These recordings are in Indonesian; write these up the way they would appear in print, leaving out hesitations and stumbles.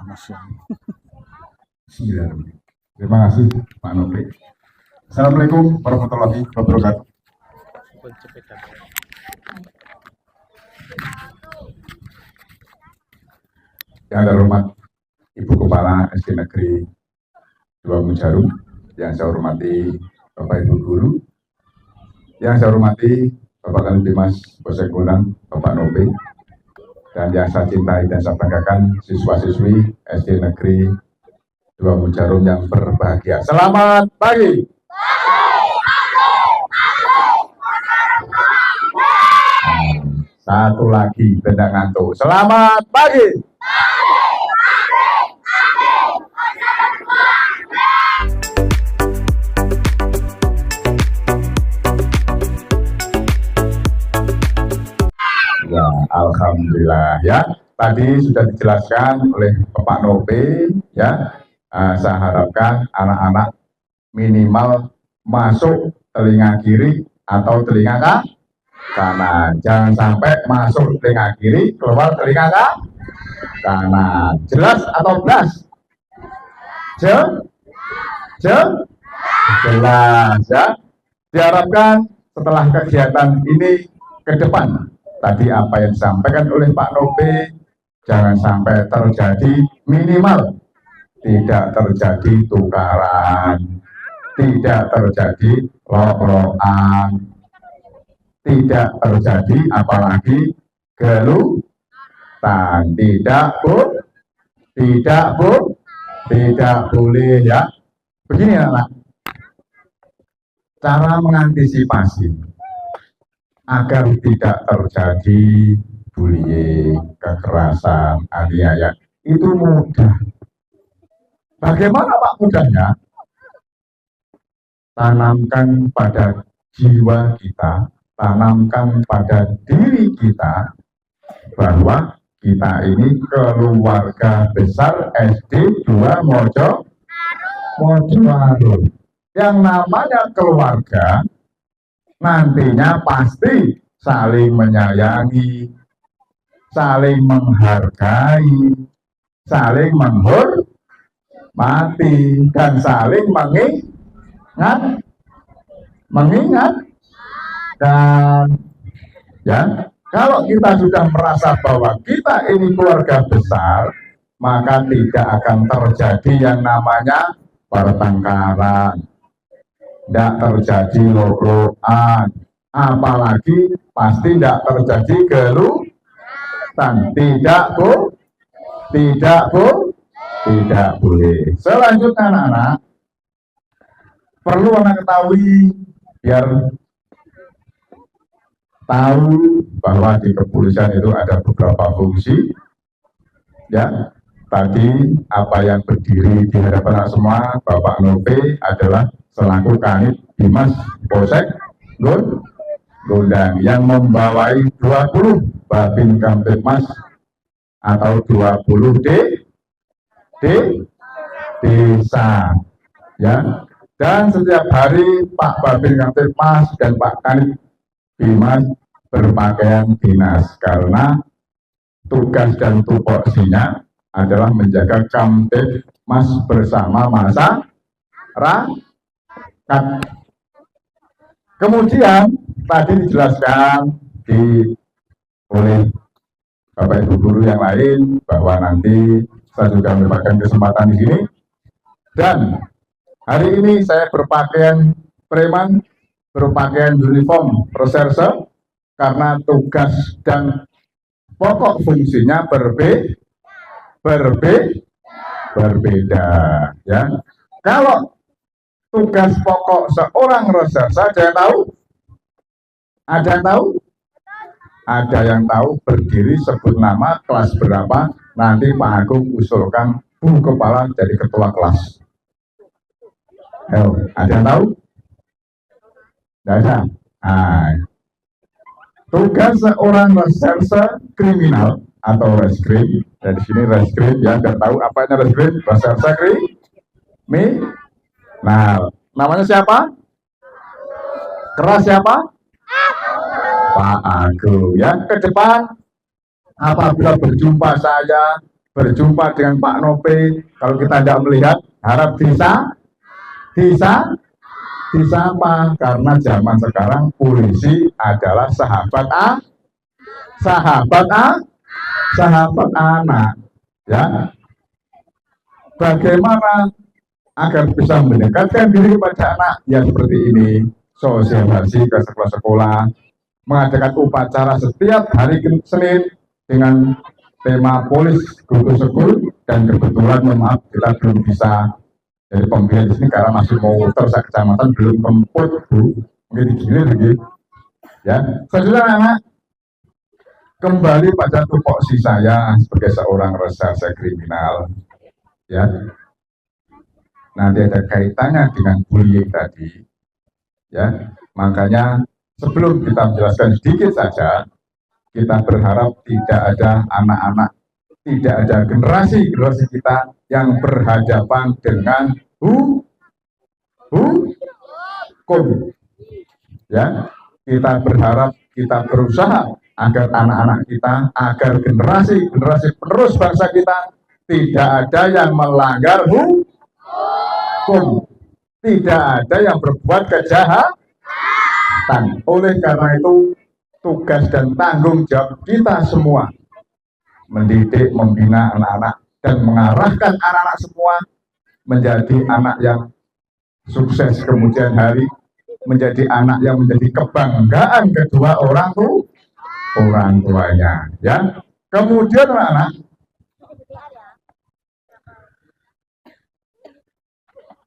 9. Terima kasih Pak Nopri. Assalamualaikum warahmatullahi wabarakatuh. Yang terhormat Ibu Kepala SD Negeri 2 Mujarum, yang saya hormati Bapak Ibu Guru, yang saya hormati Bapak Kanit Dimas Polsek Bonang, Bapak Nopri, dan yang saya cintai dan saya banggakan siswa-siswi SD Negeri 2 Mujarum yang berbahagia. Selamat pagi. Satu lagi, tidak ngantuk. Selamat pagi. Ya, alhamdulillah ya. Tadi sudah dijelaskan oleh Bapak Nope ya. Saya harapkan anak-anak minimal masuk telinga kiri atau telinga kanan. Jangan sampai masuk telinga kiri, keluar telinga kanan. Jelas atau belas? Jelas ya. Diharapkan setelah kegiatan ini ke depan, tadi apa yang disampaikan oleh Pak Nope, jangan sampai terjadi, minimal tidak terjadi tukaran, tidak terjadi lok-lokan, tidak terjadi apalagi gelutan, tidak boleh ya. Begini anak, cara mengantisipasi agar tidak terjadi bullying, kekerasan, aniaya itu mudah. Bagaimana Pak mudahnya? Tanamkan pada jiwa kita, tanamkan pada diri kita bahwa kita ini keluarga besar SD 2 Mojowarung. Yang namanya keluarga nantinya pasti saling menyayangi, saling menghargai, saling menghormati, dan saling mengingat. Dan ya, kalau kita sudah merasa bahwa kita ini keluarga besar, maka tidak akan terjadi yang namanya pertengkaran, tidak terjadi lok-lokan, apalagi pasti tidak terjadi gelutan. Tidak boleh. Selanjutnya anak-anak, perlu anak ketahui biar tahu bahwa di kepolisian itu ada beberapa fungsi. Ya, tadi apa yang berdiri di hadapan semua, Bapak Nope adalah selaku Kanit Dimas Polsek Gondang yang membawai 20 Babin Kamtipmas atau 20 desa ya. Dan setiap hari Pak Babin Kamtipmas dan Pak Kanit Dimas berpakaian dinas karena tugas dan tupoksinya adalah menjaga Kamtipmas bersama masyarakat. Kemudian tadi dijelaskan oleh Bapak Ibu Guru yang lain bahwa nanti saya juga mendapatkan kesempatan di sini, dan hari ini saya berpakaian preman, berpakaian uniform reserse karena tugas dan pokok fungsinya berbeda ya. Kalau tugas pokok seorang reserse ada yang tahu? Ada yang tahu, berdiri sebut nama, kelas berapa, nanti Pak Agung usulkan Bu Kepala jadi ketua kelas. Ada yang tahu? Tidak ada. Tugas seorang reserse kriminal atau reskrim, dari sini reskrim ya, nggak tahu apanya reskrim, reserse kriminal. Nah, namanya siapa? Keras siapa? Pak Agung ya. Ke depan apabila berjumpa saya berjumpa dengan Pak Nope, kalau kita tidak melihat, harap disapa, karena zaman sekarang polisi adalah sahabat sahabat anak, ya. Bagaimana agar bisa mendekatkan diri kepada anak? Ya seperti ini, sosialisasi ke sekolah-sekolah, mengadakan upacara setiap hari Senin dengan tema polis go to school, dan kebetulan maaf kita belum bisa jadi pemilihan di sini karena masih mau terus kecamatan belum kemput Bu, mungkin digilir lagi ya. Selanjutnya anak, kembali pada tupoksi saya sebagai seorang reserse kriminal, ya. Nanti ada kaitannya dengan bullying tadi, ya. Makanya sebelum kita menjelaskan sedikit saja, kita berharap tidak ada anak-anak, tidak ada generasi kita yang berhadapan dengan hukum. Ya, kita berharap, kita berusaha agar anak-anak kita, agar generasi penerus bangsa kita tidak ada yang melanggar hukum, tidak ada yang berbuat kejahatan. Oleh karena itu, tugas dan tanggung jawab kita semua mendidik, membina anak-anak, dan mengarahkan anak-anak semua menjadi anak yang sukses kemudian hari, menjadi anak yang menjadi kebanggaan kedua orang tuanya, ya. Kemudian anak-anak,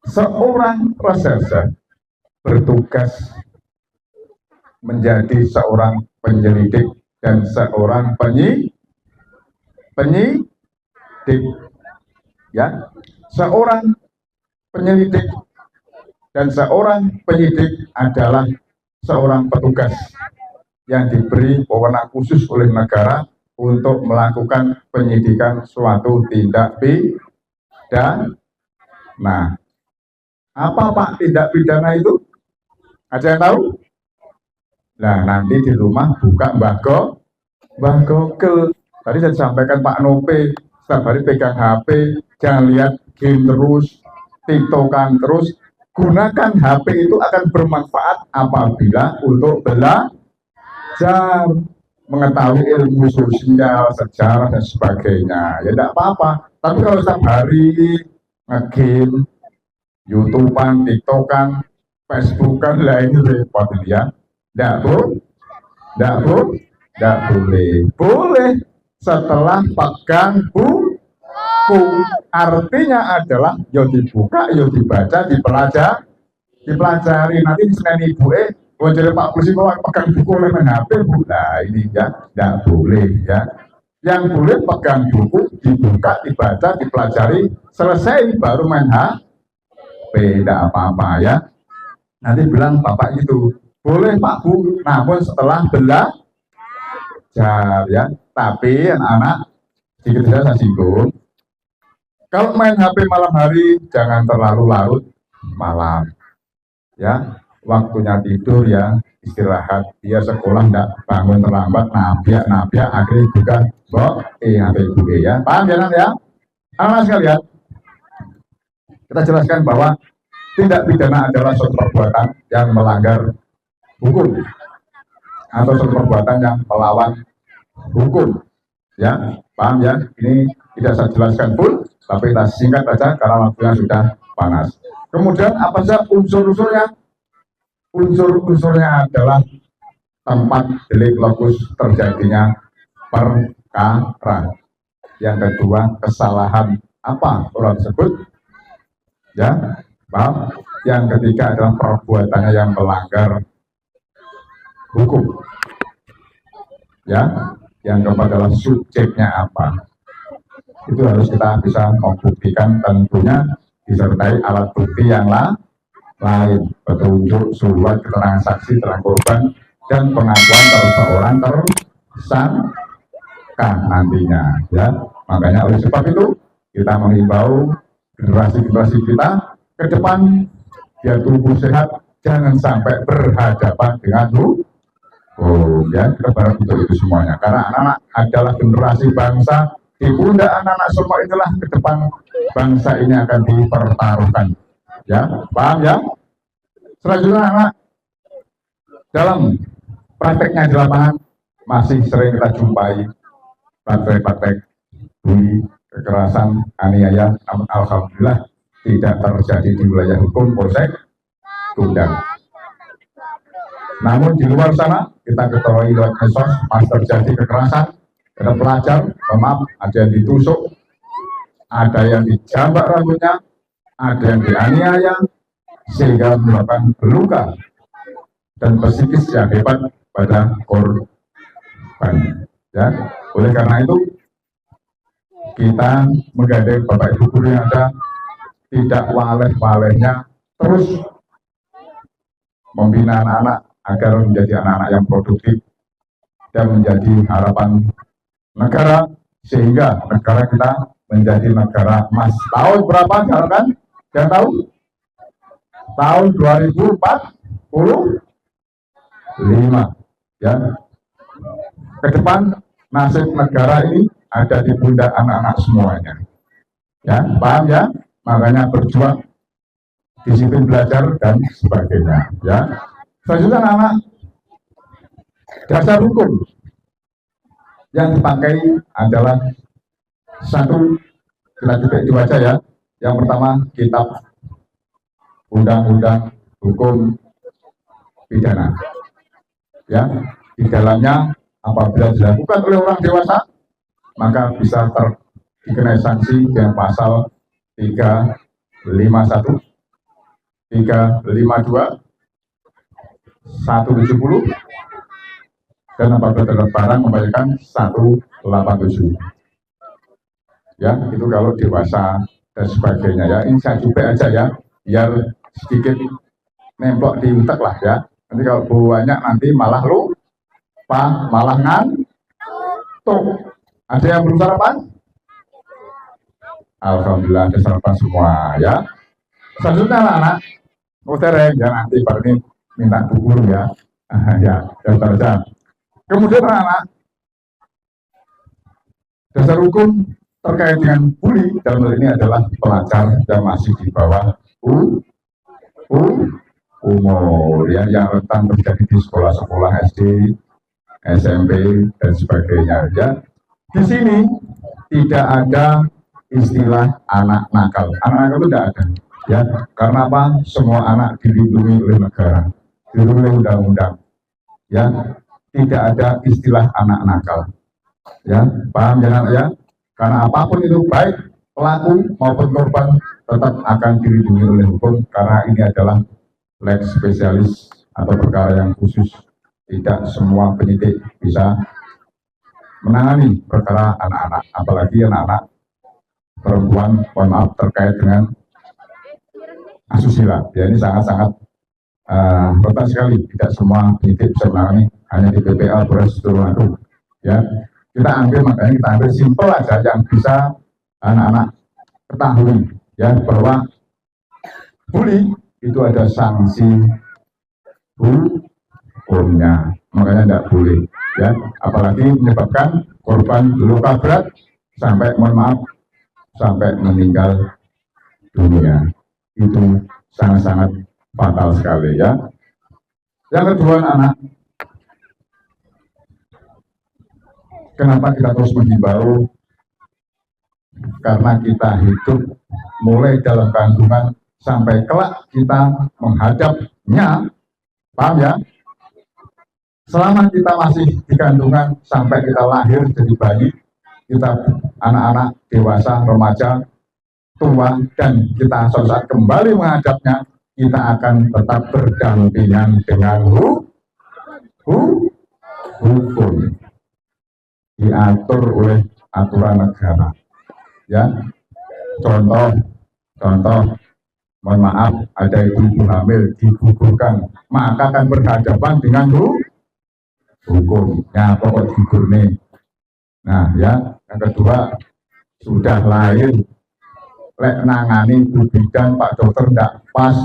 seorang reserse bertugas menjadi seorang penyelidik dan seorang penyidik, ya. Seorang penyelidik dan seorang penyidik adalah seorang petugas yang diberi wewenang khusus oleh negara untuk melakukan penyidikan suatu tindak pidana. Nah, apa Pak tindak pidana itu? Ada yang tahu? Nah, nanti di rumah buka Mbah Google. Tadi saya sampaikan Pak Nope, setiap hari pegang HP, jangan lihat game terus, tiktokan terus. Gunakan HP itu akan bermanfaat apabila untuk belajar, mengetahui ilmu sosial, sejarah, dan sebagainya. Ya tidak apa-apa. Tapi kalau setiap hari nge-game, YouTubean, tiktokan, Facebookan, lah ini repot ya. Tidak boleh. Boleh setelah pegang buku. Artinya adalah yo dibuka, yo dibaca, dipelajari. Nanti di Senin Ibu jadi Pak Polisi kalau pegang buku oleh main HP, nah ini ya tidak boleh ya. Yang boleh pegang buku, dibuka, dibaca, dipelajari, selesai baru main HP, tidak apa-apa ya. Nanti bilang Bapak itu boleh Pak Bu, namun setelah belajar ya. Tapi anak-anak, sedikit saya singgung, kalau main HP malam hari jangan terlalu larut malam, ya. Waktunya tidur ya, istirahat, biar sekolah tidak bangun terlambat, nabiak akhirnya juga HP ibu ya. Paham ya nanti ya? Anak sekalian, kita jelaskan bahwa tindak pidana adalah suatu perbuatan yang melanggar hukum atau suatu perbuatan yang melawan hukum, ya. Paham ya? Ini tidak saya jelaskan full, tapi kita singkat saja karena waktunya sudah panas. Kemudian apa saja unsur-unsurnya? Unsur-unsurnya adalah tempat delik lokus terjadinya perkara. Yang kedua, kesalahan apa orang tersebut, ya. Paham? Yang ketiga adalah perbuatannya yang melanggar hukum, ya. Yang keempat adalah subjeknya apa. Itu harus kita bisa membuktikan, tentunya disertai alat bukti yang lain, petunjuk, surat, keterangan saksi, keterangan korban, dan pengakuan seorang tersangka nantinya, ya. Makanya oleh sebab itu kita mengimbau generasi kita ke depan biar tumbuh sehat, jangan sampai berhadapan dengan ya. Kita berharap untuk itu semuanya, karena anak-anak adalah generasi bangsa, Di pundak anak-anak semua itulah ke depan bangsa ini akan dipertaruhkan. Ya, paham ya? Selanjutnya anak, dalam prakteknya di lapangan masih sering kita jumpai praktek-praktek bully, kekerasan, aniaya. Alhamdulillah tidak terjadi di wilayah hukum Polsek Gundang. Namun di luar sana kita ketahui lewat medsos masih terjadi kekerasan. Ada pelajar, maaf, ada yang ditusuk, ada yang dijambak rambutnya, ada yang dianiaya, sehingga menyebabkan luka dan psikis yang hebat pada korban. Ya, oleh karena itu kita menggandeng Bapak Ibu guru yang ada, tidak waleh-walehnya terus membina anak-anak agar menjadi anak-anak yang produktif dan menjadi harapan negara, sehingga negara kita menjadi negara emas. Tahun berapa kan? Yang tahu? Tahun 2045. Ya. Ke depan nasib negara ini ada di pundak anak-anak semuanya. Ya, paham ya? Makanya berjuang, disiplin belajar dan sebagainya. Ya. Selanjutnya anak-anak, dasar hukum yang dipakai adalah satu, kita titik dua aja ya. Yang pertama, kitab undang-undang hukum pidana. Ya, di dalamnya apabila dilakukan oleh orang dewasa, maka bisa dikenai sanksi dengan pasal 351, 352, 170, dan apabila terdapat barang membayarkan 187. Ya, itu kalau dewasa dan sebagainya ya. Ini saya coba aja ya, biar sedikit nemplok di utak lah ya. Nanti kalau banyak nanti malah lupa, malah ngantuk. Ada yang belum sarapan? Alhamdulillah ada sarapan semua ya. Selanjutnya anak-anak, tereng ya, nanti baru ini minta buku ya. Ya, daftar aja. Kemudian anak-anak, dasar hukum terkait dengan bully dalam hal ini adalah pelajar yang masih di bawah umur ya, yang rentan terjadi di sekolah-sekolah SD, SMP dan sebagainya ya. Di sini tidak ada istilah anak nakal. Anak nakal itu tidak ada ya. Karena apa? Semua anak dilindungi oleh negara, dilindungi oleh undang-undang ya. Tidak ada istilah anak nakal ya, paham ya anak ya? Karena apapun itu, baik pelaku maupun korban tetap akan dilindungi oleh hukum, karena ini adalah lex spesialis atau perkara yang khusus. Tidak semua penyidik bisa menangani perkara anak-anak, apalagi anak-anak perempuan, mohon maaf, terkait dengan asusila ya. Ini sangat-sangat rentan sekali, tidak semua penyidik bisa menangani, hanya di PPA Polres Tulungagung ya. Kita ambil, makanya kita ambil simpel aja yang bisa anak-anak ketahui ya, bahwa bully itu ada sanksi hukumnya, makanya tidak boleh ya, apalagi menyebabkan korban luka berat sampai, mohon maaf, sampai meninggal dunia. Itu sangat-sangat fatal sekali ya. Yang kedua anak, kenapa kita terus menghimbau? Karena kita hidup mulai dalam kandungan sampai kelak kita menghadapnya, paham ya? Selama kita masih di kandungan sampai kita lahir jadi bayi, kita anak-anak, dewasa, remaja, tua, dan kita suatu saat kembali menghadapnya, kita akan tetap berdampingan dengan hukum diatur oleh aturan negara ya. Contoh, mohon maaf, ada ibu hamil digugurkan, maka akan berhadapan dengan hukum ya, pokok gugur nih. Nah ya, yang kedua, sudah lahir lek nangani bidan Pak Dokter tidak pas,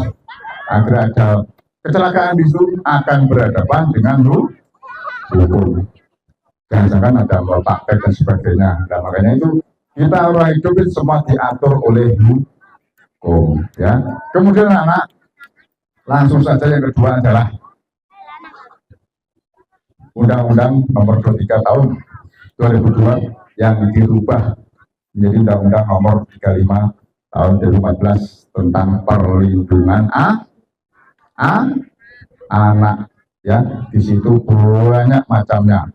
agar ada kecelakaan di situ, akan berhadapan dengan hukum. jangan-jangan ada praktek dan sebagainya. Nah, makanya itu kita orang hidup itu semua diatur oleh hukum, ya. Kemudian anak, langsung saja yang kedua adalah Undang-Undang Nomor 23 Tahun 2002 yang dirubah menjadi Undang-Undang Nomor 35 Tahun 2014 tentang perlindungan anak, ya. Di situ banyak macamnya.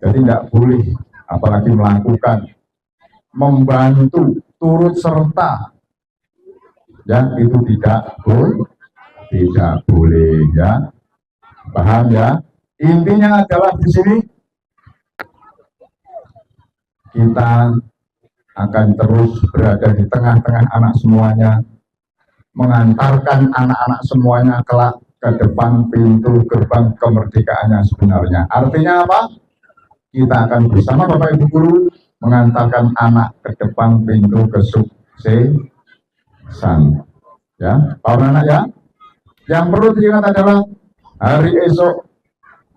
Jadi tidak boleh, apalagi melakukan, membantu, turut serta, ya, itu tidak boleh, ya. Paham, ya? Intinya adalah di sini kita akan terus berada di tengah-tengah anak semuanya, mengantarkan anak-anak semuanya kelak ke depan pintu gerbang kemerdekaannya sebenarnya. Artinya apa? Kita akan bersama Bapak Ibu Guru mengantarkan anak ke depan pintu kesuksesan. Ya, paham anak, ya? Yang perlu diingat adalah hari esok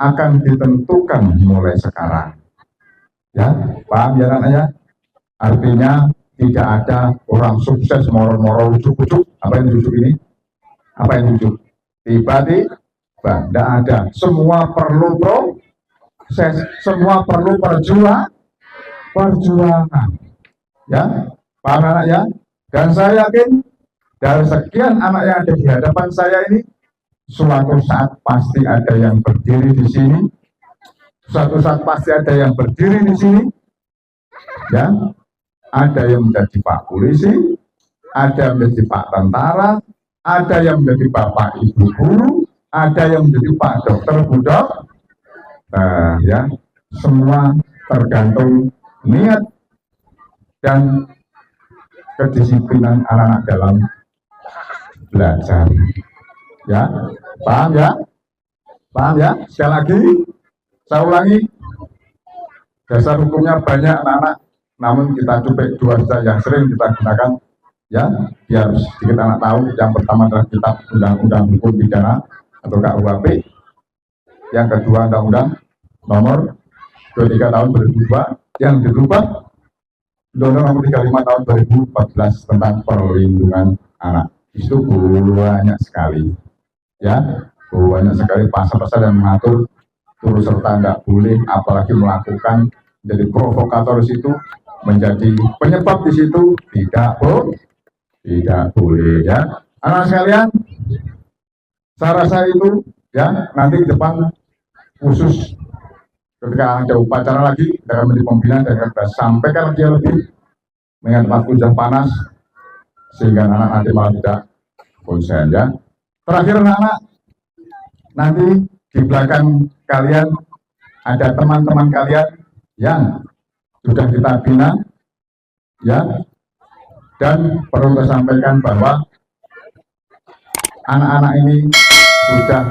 akan ditentukan mulai sekarang. Ya, paham ya anak, ya? Artinya tidak ada orang sukses moro-moro ujuk-ujuk. Apa yang ujuk ini? Apa yang ujuk? Tiba-tiba, tidak ada. Semua perlu proses, semua perlu perjuangan. Ya, paham anak, ya? Dan saya yakin dari sekian anak yang ada di hadapan saya ini, suatu saat pasti ada yang berdiri di sini. Suatu saat pasti ada yang berdiri di sini. Ya, ada yang menjadi Pak Polisi, ada yang menjadi Pak Tentara, ada yang menjadi Bapak Ibu Guru, ada yang menjadi Pak Dokter, Bu Dok. Nah, ya, semua tergantung niat dan kedisiplinan anak-anak dalam belajar. Ya, paham, ya? Paham, ya? Sekali lagi, saya ulangi, dasar hukumnya banyak anak-anak, namun kita cuplik dua saja yang sering kita gunakan, ya, biar sedikit anak tahu. Yang pertama adalah kitab Undang-Undang Hukum Pidana atau KUHP. Yang kedua Undang-Undang Nomor 23 Tahun 2002 yang dirubah Undang-Undang Nomor 35 Tahun 2014 tentang perlindungan anak. Itu banyak sekali, ya, banyak sekali pasal-pasal yang mengatur turut serta tidak boleh, apalagi melakukan menjadi provokator di situ, menjadi penyebab di situ, tidak boleh, ya. Anak sekalian, saya rasa itu, ya, nanti ke depan khusus ketika ada upacara lagi kita akan menjadi pembinaan dan kita sampaikan lagi lebih mengingat waktu sudah panas sehingga anak nanti malah tidak konsen, ya. Terakhir anak-anak, nanti di belakang kalian ada teman-teman kalian yang sudah kita bina, ya, dan perlu saya sampaikan bahwa anak-anak ini sudah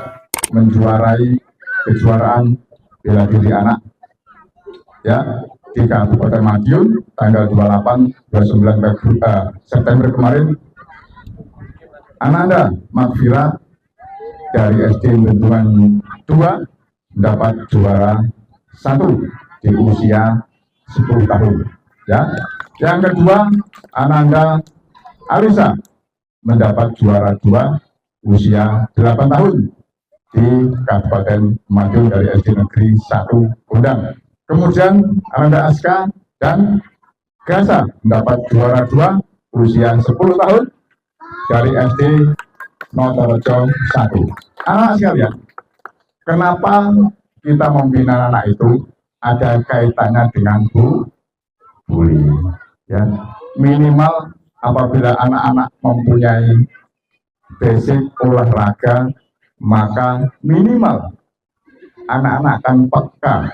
menjuarai kejuaraan bela diri anak, ya, di Kabupaten Madiun tanggal 28-29 September kemarin. Ananda Magfira dari SD Bendungan 2 mendapat juara 1 di usia 10 tahun, ya. Yang kedua, Ananda Alisa mendapat juara 2 usia 8 tahun di Kabupaten Madiun dari SD Negeri 1 Gondang. Kemudian Ananda Aska dan Gasa mendapat juara 2 usia 10 tahun dari SD Notorejo 1. Anak sekalian, kenapa kita membina anak itu? Ada kaitannya dengan bullying, ya. Minimal apabila anak-anak mempunyai basic olahraga, maka minimal anak-anak akan peka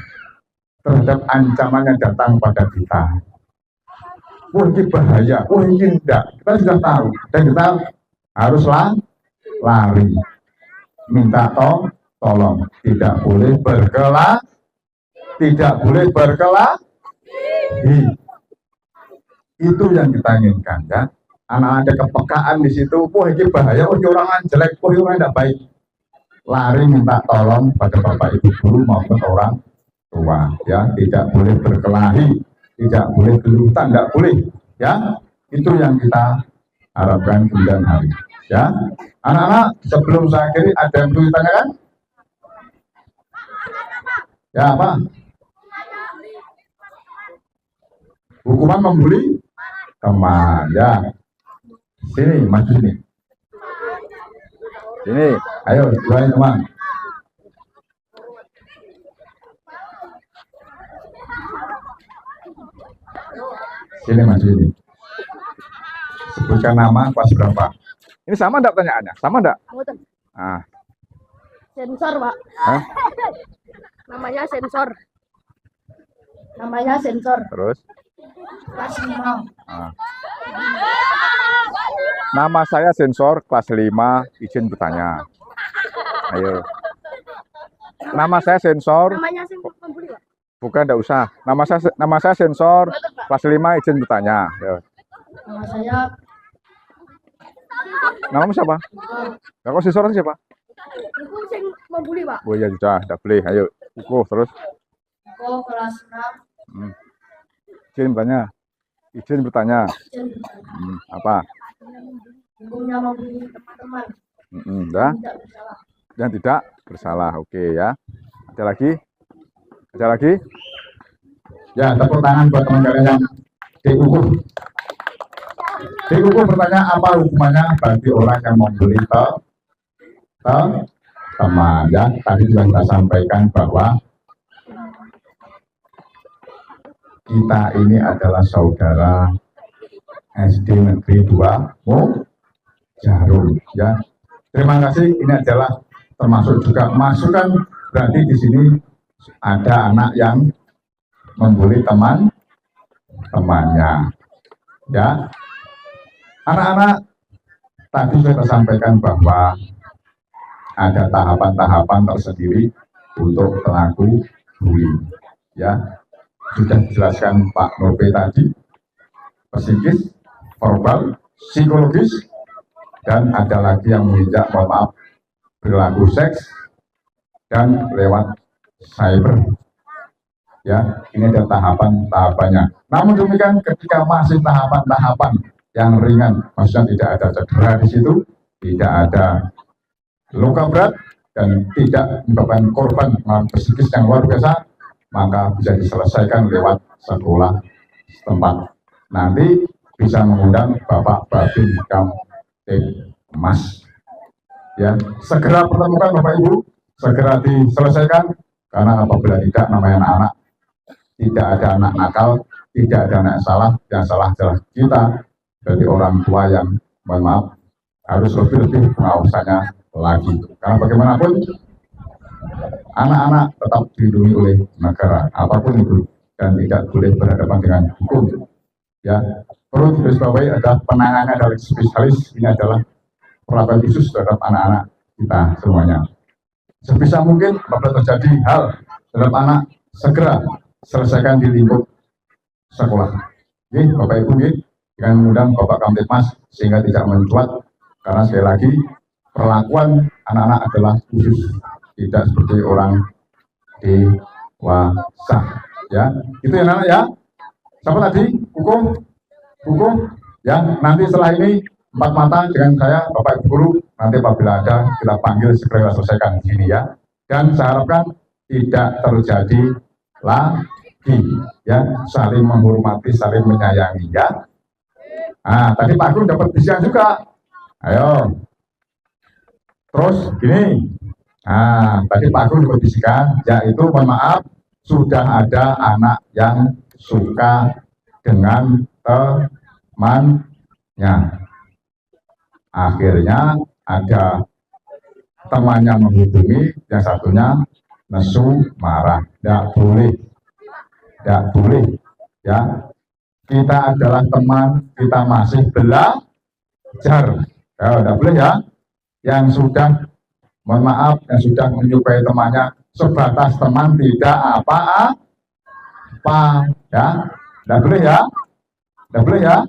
terhadap ancaman yang datang pada kita. Wah, ini bahaya, wah ini enggak. Kita sudah tahu dan kita harus lari, minta tolong, tidak boleh berkelahi. Itu yang kita inginkan, ya. Anak ada kepekaan di situ. Wah, ini bahaya, wah ini orang jelek, wah ini orang tidak baik. Lari minta tolong pada Bapak Ibu Guru maupun orang tua, ya, tidak boleh berkelahi, tidak boleh gelutan, tidak boleh, ya. Itu yang kita harapkan kemudian hari, ya. Anak-anak, sebelum saya akhiri ada yang perlu ditanyakan? Ya, apa? Hukuman membuli teman, ya. Sini, maju sini. Sini, ayo, doain teman. Sini, maju ini. Sebutkan nama, kelas berapa? Ini sama enggak pertanyaannya? Sama enggak? Ah. Sensor, Pak. Hah? Namanya sensor. Namanya sensor. Terus? Kelas 5. Ah. Nama saya sensor kelas 5, izin bertanya. Ayo. Nama saya sensor. Namanya sensor membuli, Pak. Bukan, enggak usah. Nama saya sensor kelas 5, izin bertanya. Ayo. Nama saya Namamu siapa? Nah, kok sensor siapa? Iku sing membuli, Pak. Oh ya sudah, tidak boleh. Ayo, Uko terus. Iku kelas 6. Izin bertanya. Izin bertanya. Apa? Hukumnya membuli teman-teman. Dah. Tidak bersalah. Yang tidak bersalah. Oke ya. Ada lagi? Ada lagi? Ya, tepuk tangan buat teman kalian yang di Uko. Di Uko bertanya, apa hukumannya bagi orang yang membuli teman, ya. Tadi sudah kita sampaikan bahwa kita ini adalah saudara SD Negeri 2 Jarum, ya. Terima kasih. Ini adalah termasuk juga masukan, berarti di sini ada anak yang membuli temannya, ya. Anak-anak, tadi sudah sampaikan bahwa ada tahapan-tahapan tersendiri untuk pelaku bullying, ya. Sudah dijelaskan Pak Nope tadi, psikis, verbal, psikologis, dan ada lagi yang menginjak, mohon maaf, perilaku seks, dan lewat cyber. Ya, ini ada tahapan-tahapannya. Namun demikian, ketika masih tahapan-tahapan yang ringan, maksudnya tidak ada cedera di situ, tidak ada luka berat, dan tidak menyebabkan korban psikis yang luar biasa, maka bisa diselesaikan lewat sekolah setempat. Nanti bisa mengundang Bapak Babin Kamtibmas. Ya, segera pertemukan Bapak Ibu, segera diselesaikan, karena apabila tidak, namanya anak-anak, tidak ada anak nakal, tidak ada anak salah, yang salah adalah kita, dari orang tua yang, mohon maaf, harus lebih-lebih pengawasannya lagi. Karena bagaimanapun, anak-anak tetap dilindungi oleh negara, apapun itu, dan tidak boleh berhadapan dengan hukum. Ya, perlu digarisbawahi ada penanganan dari spesialis, ini adalah perlakuan khusus terhadap anak-anak kita semuanya. Sebisa mungkin apabila terjadi hal terhadap anak, segera selesaikan di lingkup sekolah. Oke, Bapak Ibu, dengan mengundang Bapak Kamtibmas sehingga tidak mencuat, karena sekali lagi perlakuan anak-anak adalah khusus, tidak seperti orang dewasa. Ya, itu ya anak ya. Siapa tadi? Hukum. Ya, nanti setelah ini 4 mata dengan saya, Bapak Ibu Guru, nanti apabila ada kita panggil segera selesaikan di sini ya. Dan saya harapkan tidak terjadi lagi, ya, saling menghormati, saling menyayangi ya. Nah, tadi Pak Guru dapat bisikan juga. Ayo. Terus gini. Nah, tadi Pak Guru dapat bisikan, yaitu mohon maaf, sudah ada anak yang suka dengan temannya. Akhirnya ada temannya menghubungi, yang satunya nesu marah. Tidak boleh, ya. Kita adalah teman, kita masih belajar. Ya, tidak boleh ya. Yang sudah, mohon maaf, yang sudah menyukai temannya sebatas teman, tidak apa-apa, ya. Tidak boleh ya. Tidak boleh ya.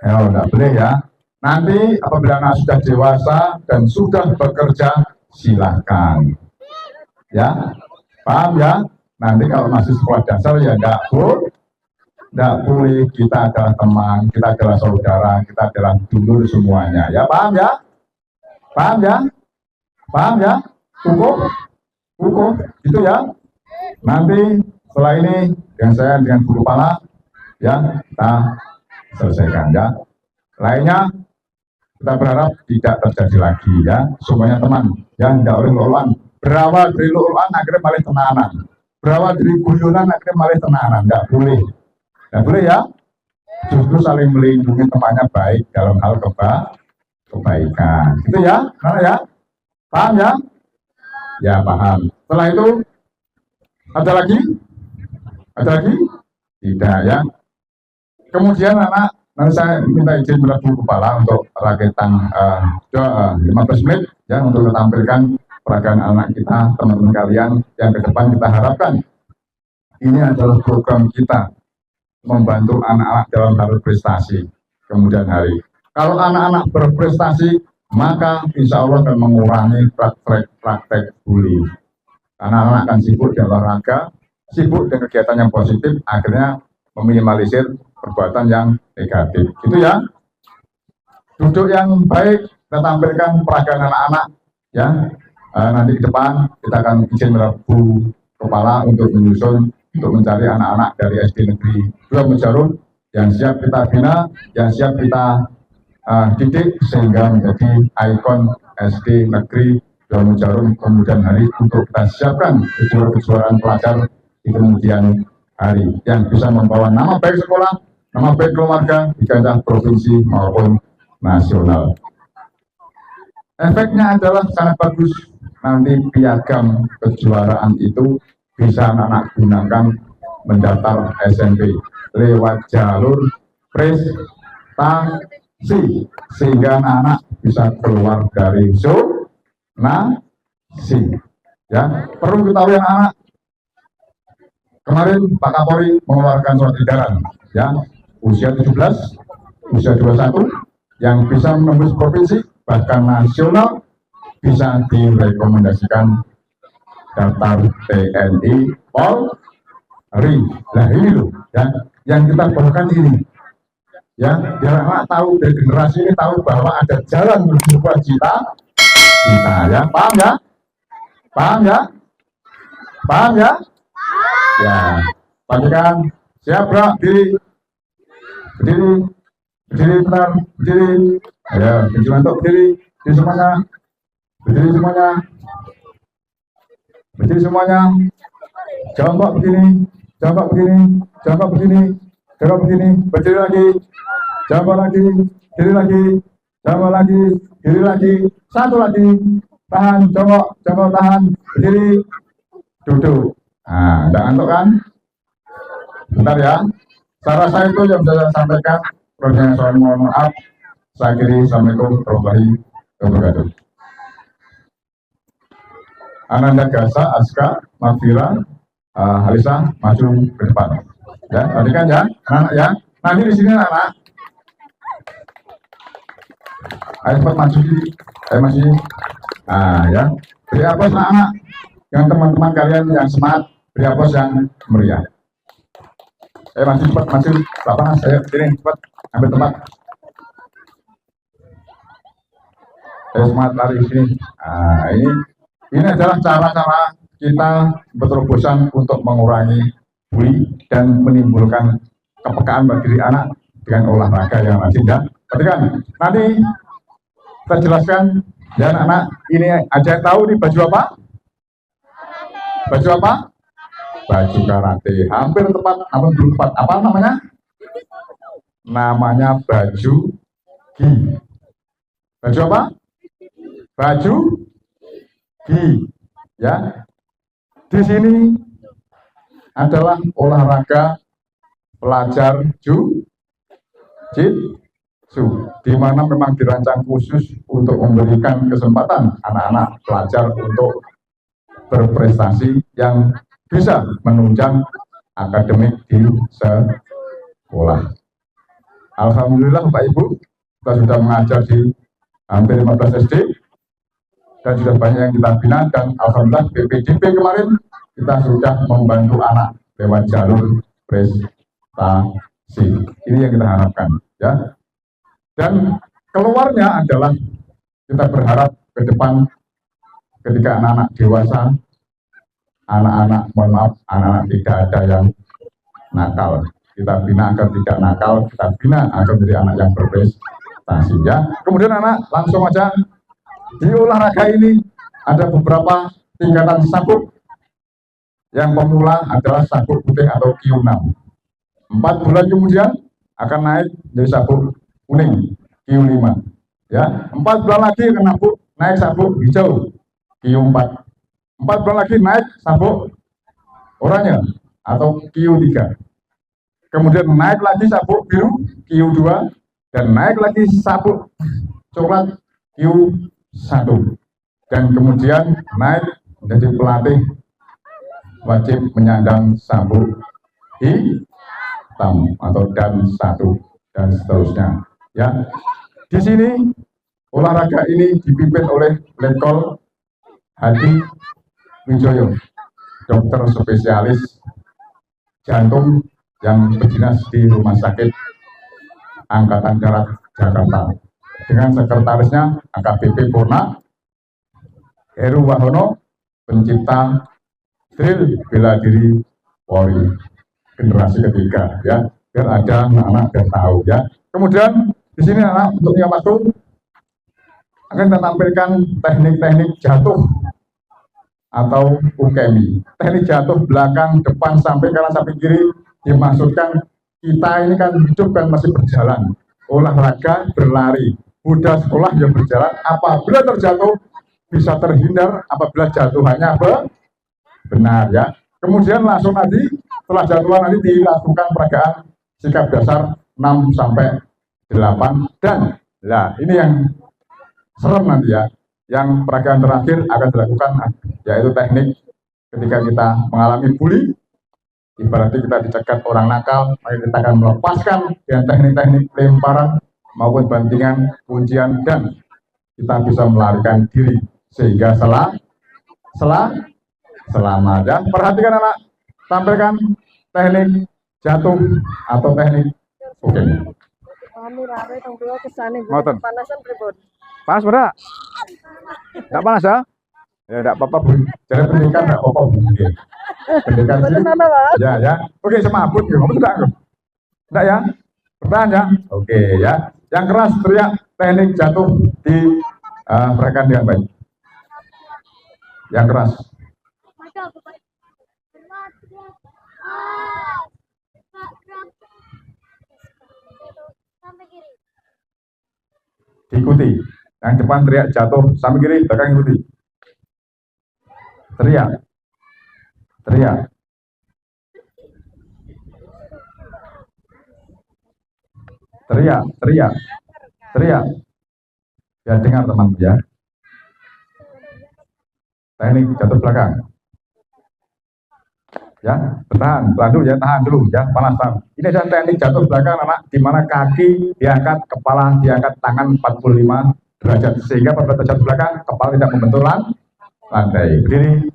Ya, tidak boleh ya. Nanti apabila anak sudah dewasa dan sudah bekerja, silakan. Ya, paham ya? Nanti kalau masih sekolah dasar ya enggak boleh. Kita adalah teman, kita adalah saudara, kita adalah dulur semuanya. Ya paham ya? Paham ya? Paham ya? Cukup, gitu ya. Nanti setelah ini yang saya dengan guru kepala ya kita selesaikan ya. Lainnya kita berharap tidak terjadi lagi ya. Semuanya teman ya, enggak oleh loloan. Berawal dari loloan akhirnya malah tenanan. Berawal dari guyonan akhirnya malah tenanan. Enggak boleh. Enggak boleh ya. Justru saling melindungi temannya baik dalam hal kebaikan. Gitu ya. Mana ya? Paham ya? Ya paham. Setelah itu ada lagi? Ada lagi? Tidak ya. Kemudian nanti saya minta izin menebu kepala untuk raketan 15 menit ya untuk tampilkan peragaan anak kita, teman-teman kalian yang ke depan kita harapkan ini adalah program kita membantu anak-anak dalam hal prestasi kemudian hari. Kalau anak-anak berprestasi maka insya Allah akan mengurangi praktek bully. Anak-anak akan sibuk di olahraga, sibuk dengan kegiatan yang positif, akhirnya meminimalisir perbuatan yang negatif. Gitu ya. Duduk yang baik, kita tampilkan peragaan anak-anak ya. Nanti ke depan kita akan izin merebu kepala untuk menyusun, untuk mencari anak-anak dari SD Negeri 2 Mujarum yang siap kita bina, yang siap kita didik sehingga menjadi ikon SD Negeri 2 Mujarum kemudian hari untuk kita siapkan kejuaraan pelajar di kemudian hari yang bisa membawa nama baik sekolah, nama baik keluarga di kancah provinsi maupun nasional. Efeknya adalah sangat bagus. Nanti piagam kejuaraan itu bisa anak-anak gunakan mendaftar SMP lewat jalur prestasi sehingga anak-anak bisa keluar dari zonasi. Ya, perlu ketahui anak-anak. Kemarin Pak Kapolri mengeluarkan surat edaran, ya, usia 17, usia 21 yang bisa menembus provinsi bahkan nasional bisa direkomendasikan daftar TNI Polri. Nah ini loh, ya, yang kita perlukan ini, ya, biar anak tahu dari generasi ini tahu bahwa ada jalan menuju cita, ya, paham ya? Paham ya? Paham ya? Ya, pastikan siap bro, berdiri, bentar, berdiri, ayo, untuk berdiri semuanya, berdiri semuanya, jongkok begini, berdiri lagi, jongkok lagi, diri lagi, jongkok lagi, diri lagi, satu lagi, tahan, jongkok, tahan, berdiri, duduk. Nah, tidak ngantuk kan? Bentar ya. Cara saya itu yang bisa saya sampaikan. Prosesnya saya mohon maaf. Saya akhiri. Assalamualaikum warahmatullahi wabarakatuh. Ananda Gasa, Aska, Mafira, Halisa, maju ke depan. Ya, tadi kan ya, anak ya. Nanti di sini anak. Ayo cepat maju di, masih. Nah, ya. Beri aplaus anak-anak. Yang teman-teman kalian yang semangat. Beri aplaus yang meriah. Masih cepat, maju. Lapangan saya kirim cepat, ambil tempat. Semangat lari di sini. Nah, ini adalah cara-cara kita berterobosan untuk mengurangi bully dan menimbulkan kepekaan bagi anak dengan olahraga yang rajin ya. Perhatikan, nanti kita jelaskan ya anak-anak. Ini ada yang tahu nih baju apa? Baju apa? Baju karate. Hampir tepat, namun belum tepat. Apa namanya? Namanya baju gi. Baju apa? Baju gi. Ya. Di sini adalah olahraga pelajar jitsu, di mana memang dirancang khusus untuk memberikan kesempatan anak-anak pelajar untuk berprestasi yang bisa menunjang akademik di sekolah. Alhamdulillah Bapak Ibu, kita sudah mengajar di hampir 15 SD dan sudah banyak yang kita bina, dan alhamdulillah BPDB kemarin kita sudah membantu anak lewat jalur prestasi. Ini yang kita harapkan, ya. Dan keluarnya adalah kita berharap ke depan ketika anak-anak dewasa, anak-anak, mohon maaf, anak-anak tidak ada yang nakal. Kita bina agar tidak nakal, kita bina agar menjadi anak yang berprestasi, ya. Kemudian anak langsung aja di olahraga ini ada beberapa tingkatan sabuk. Yang pemula adalah sabuk putih atau Q6. 4 bulan kemudian akan naik menjadi sabuk kuning Q5. Ya, 4 bulan lagi akan naik sabuk hijau Q4. 4 bulan lagi naik sabuk oranye atau Q3. Kemudian naik lagi sabuk biru Q2 dan naik lagi sabuk coklat Q1. Dan kemudian naik menjadi pelatih wajib menyandang sabuk hitam atau dan 1 dan seterusnya, ya. Di sini olahraga ini dipimpin oleh Letkol Hadi Wijoyo, dokter spesialis jantung yang berdinas di Rumah Sakit Angkatan Darat Jakarta, dengan sekretarisnya AKBP Purna Heru Wahono, pencipta drill bela diri Polri generasi ketiga, ya, biar ada anak-anak biar tahu, ya. Kemudian di sini anak untuk yang waktu akan kita tampilkan teknik-teknik jatuh atau ukemi. Teknik jatuh belakang, depan, sampai kanan, sampai kiri, dimaksudkan kita ini kan hidup kan masih berjalan, olahraga, berlari, Buddha sekolah yang berjalan. Apabila terjatuh bisa terhindar, apabila jatuhannya benar, ya. Kemudian langsung nanti setelah jatuhan nanti dilakukan peragaan sikap dasar 6 sampai 8 dan lah ini yang serem nanti, ya. Yang peragaan terakhir akan dilakukan yaitu teknik ketika kita mengalami bully, ibaratnya kita dicegat orang nakal, maka kita akan melepaskan dengan teknik-teknik lemparan maupun bantingan, kuncian, dan kita bisa melarikan diri sehingga selamat, ya. Perhatikan anak, tampilkan teknik jatuh atau teknik ukemi. Kami rame tong dua kesane Panasan pripun? Panas berak? Enggak panas, ya? Ya enggak apa-apa, Bu. Jadi pendidikan enggak apa-apa, Bu. Pendidikan sih. Ya, ya. Oke, semabut ya. Kamu sudah enggak, ya? Bertahan, ya. Oke, ya. Yang keras teriak teknik jatuh di rekan dengan baik. Yang keras. Diikuti. Yang depan teriak jatuh sampai kiri, belakang ikuti. Teriak. Teriak. Teriak, teriak. Teriak. Biar dengar teman, ya. Teknik jatuh belakang. Ya, bertahan, tahan dulu, ya, tahan dulu, ya, panas. Ini adalah teknik jatuh belakang, anak, di mana kaki diangkat, kepala diangkat, tangan 45 derajat, sehingga pada jatuh belakang, kepala tidak membentur lantai. Berdiri,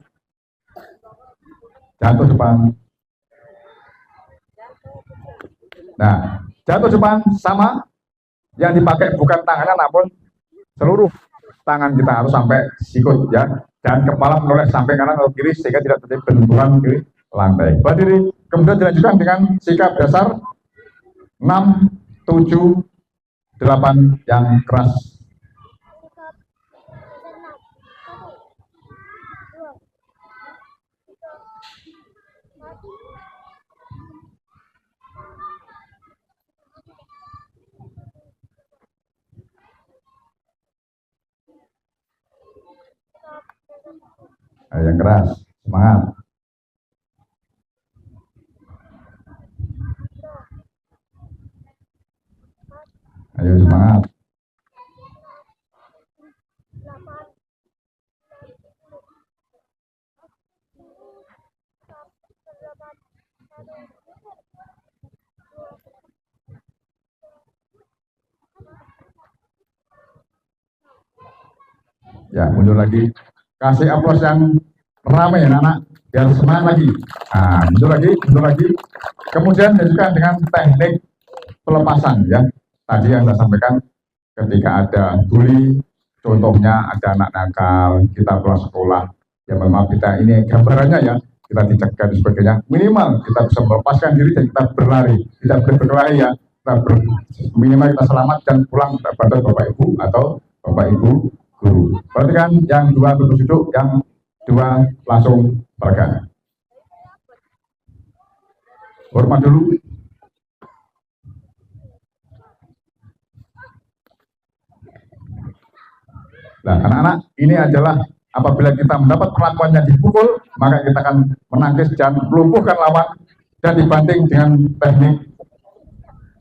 jatuh depan. Nah, jatuh depan sama, yang dipakai bukan tangannya, namun seluruh tangan kita harus sampai sikut, ya, dan kepala menoleh sampai kanan atau kiri sehingga tidak terjadi benturan kiri lantai. Berdiri, kemudian dilanjutkan dengan sikap dasar 6, 7, 8 yang keras. Yang keras, semangat. Ayo semangat. Ya, mundur lagi. Kasih aplaus yang ramai, ya, anak. biar semangat lagi. Nah, mundur lagi. Kemudian dilanjutkan dengan teknik pelepasan ya. Tadi yang saya sampaikan ketika ada bully, contohnya ada anak nakal, kita pulang sekolah, ya memang kita ini gambarannya ya, kita dicegah dan sebagainya, minimal kita bisa melepaskan diri dan kita berlari, tidak boleh berkelahi ya, minimal kita selamat dan pulang kepada Bapak Ibu atau Bapak Ibu guru. Berarti kan yang dua duduk, yang dua langsung bergerak. Hormat dulu. Nah, anak-anak, ini adalah apabila kita mendapat perlakuan yang dipukul, maka kita akan menangkis dan melumpuhkan lawan, dan dibanting dengan teknik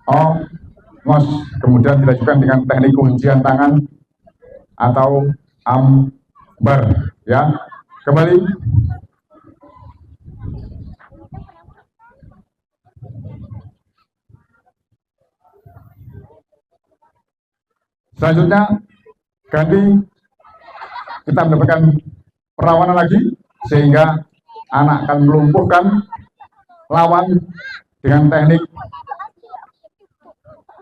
ongos, kemudian dilanjutkan dengan teknik kuncian tangan atau ambar ya. Kembali. Selanjutnya ganti, kita mendapatkan perlawanan lagi sehingga anak akan melumpuhkan lawan dengan teknik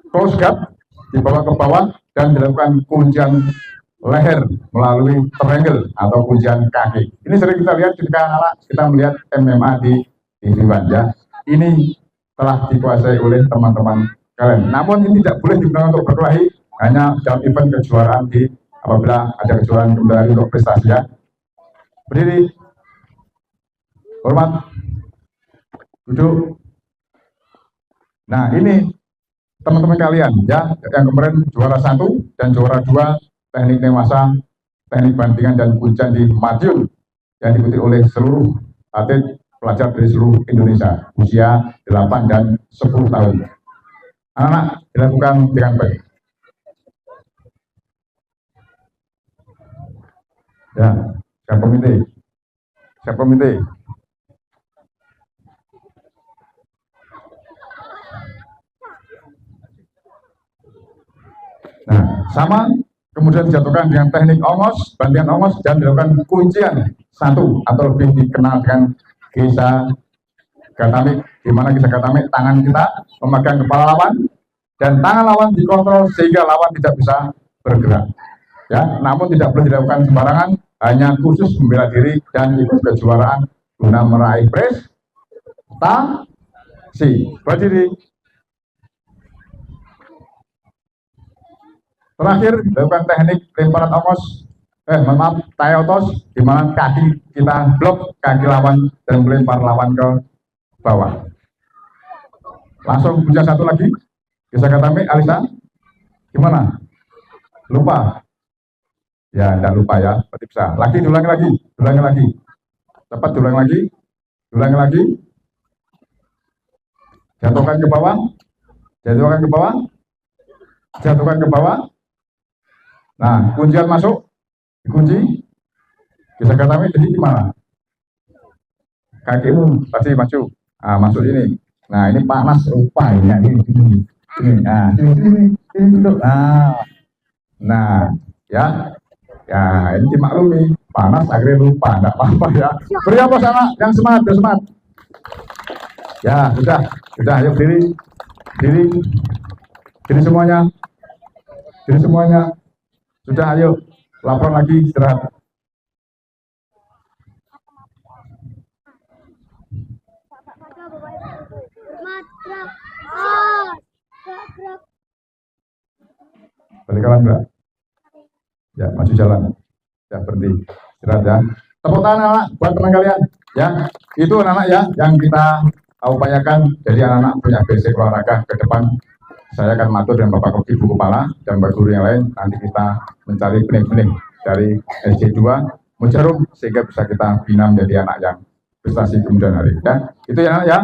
close guard, dibawa ke bawah dan dilakukan kuncian leher melalui triangle atau kuncian kaki. Ini sering kita lihat ketika anak kita melihat MMA di TV One ya. Ini telah dikuasai oleh teman-teman kalian. Namun ini tidak boleh digunakan untuk berkelahi, hanya dalam event kejuaraan di apabila ada kejuaraan kembali untuk prestasi ya. Berdiri, hormat, duduk. Nah ini teman-teman kalian ya, yang kemarin juara 1 dan juara 2 teknik dewasa, teknik bantingan dan kuncian di Madiun yang diikuti oleh seluruh atlet pelajar dari seluruh Indonesia usia 8 dan 10 tahun. Anak-anak dilakukan dengan baik. Ya, siap komite. Siap komite. Nah, sama kemudian dijatuhkan dengan teknik ongos, bantingan ongos, dan dilakukan kuncian 1 atau lebih dikenal dengan Gesa Gatamik, di mana Gesa Gatamik tangan kita memegang kepala lawan dan tangan lawan dikontrol sehingga lawan tidak bisa bergerak. Ya, namun tidak boleh dilakukan sembarangan, hanya khusus membela diri dan ikut kejuaraan guna meraih prestasi. Berdiri. Terakhir dilakukan teknik lemparan ongos, tayotos, di mana kaki kita blok kaki lawan dan melempar lawan ke bawah. Langsung punya 1 lagi. Bisa katami, Alisa, gimana? Lupa? Ya, tidak lupa ya, berarti bisa. Diulangi lagi. Cepat diulangi lagi. Jatuhkan ke bawah. Nah, kuncian masuk, dikunci. Bisa katami, jadi gimana? Kakimu pasti maju. Nah, masuk ini. Nah, ini panas lupa ya, ini. Nah, ini duduk. Nah, ya. Ya, ini dimaklumi, panas akhirnya lupa, enggak apa-apa ya. Beri apa sana, yang semangat, Ya, sudah, ayo berdiri semuanya. Sudah, ayo, laporan lagi, istirahat. Balik kawan enggak? Ya, maju jalan. Ya, berhenti. Istirahat ya. Tepuk tangan anak buat teman kalian. Ya, itu anak-anak ya yang kita upayakan. Jadi anak-anak punya basic olahraga ke depan. Saya akan matur dengan Bapak Koki Ibu Kepala dan Bapak Guru yang lain. Nanti kita mencari benih-benih dari SD2 Mujarum sehingga bisa kita bina menjadi anak yang prestasi kemudian hari. Ya, itu ya anak ya.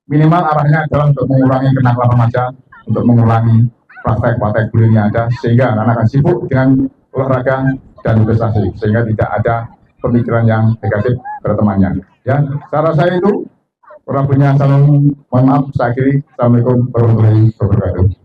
Minimal arahnya adalah untuk mengurangi kenakalan remaja, untuk mengurangi praktek-praktek bullying yang ada, sehingga anak-anak akan sibuk dengan olahraga dan investasi sehingga tidak ada pemikiran yang negatif pada temannya. Ya, cara saya itu kurang punya salam, mohon maaf, saya akhiri. Assalamualaikum warahmatullahi wabarakatuh.